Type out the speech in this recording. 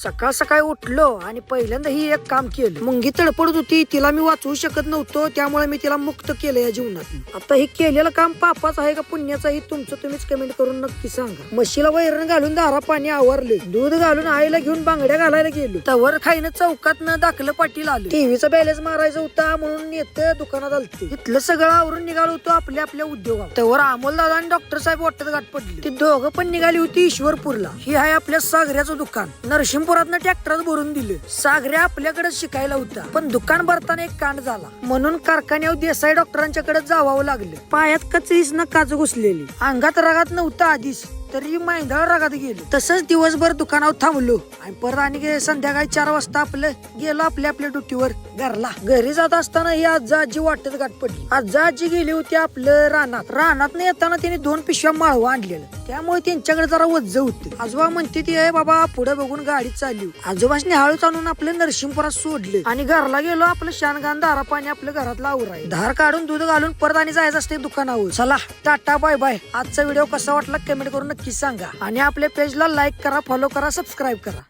सकाळ सकाळी उठलो आणि पहिल्यांदा ही एक काम केलं. मुंगी तडपडत होती, तिला मी वाचवू शकत नव्हतो, त्यामुळे मी तिला मुक्त केलं या जीवनात. आता हे केलेलं काम पापाचं आहे का पुण्याचं आहे तुमचं तुम्हीच कमेंट करून नक्की सांगा. म्हशीला वैरण घालून दारा पाणी आवरले, दूध घालून आईला घेऊन बांगड्या घालायला गेलो. तवर खाईनं चौकात न दाखलं पाटील आलं. टीव्हीचा बॅलन्स मारायचा होता म्हणून येतं दुकानात आलते. इथलं सगळं आवरून निघालो होतो आपल्या आपल्या उद्योगात. तवर अमोल दादा आणि डॉक्टर साहेब वाटत गाठ पडली. ती दोघं पण निघाली होती ईश्वरपूरला. ही आहे आपल्या सागऱ्याचं दुकान. नरसिंहपुरातनं ट्रॅक्टर भरून दिले. सागऱ्या आपल्याकडे शिकायला होता, पण दुकान भरताना एक कांड झाला म्हणून कारखान्यावर देसाई डॉक्टरांच्याकडे जावं लागलं. पायात कचरीस न काच घुसलेली, अंगात रागात नव्हता आधीच तरी मैंदाळ रागात गेलो. तसंच दिवसभर दुकानावर थांबलो आणि परत आणि संध्याकाळी 4 वाजता आपलं गेलो आपल्या ड्युटीवर घरला. घरी जात असताना ही आजी वाटत गाठ पडली. आजी गेली होती आपलं रानात येताना त्यांनी 2 पिशव्या माळव आणलेलं, त्यामुळे त्यांच्याकडे जरा वज्ज होते. आजोबा म्हणते ती आहे बाबा पुढे बघून गाडी चालली. आजोबासने हळूच आणून आपलं नरसिंहपुरात सोडले आणि घरला गेलो. आपलं शानगान दारा पाणी आपलं घरातला आवराय, धार काढून दूध घालून परत आणि जायचं असते दुकानावर. चला टाटा बाय बाय. आजचा व्हिडिओ कसा वाटला कमेंट करून नक्की सांगा आणि आपल्या पेजला लाईक करा, फॉलो करा, सबस्क्राईब करा.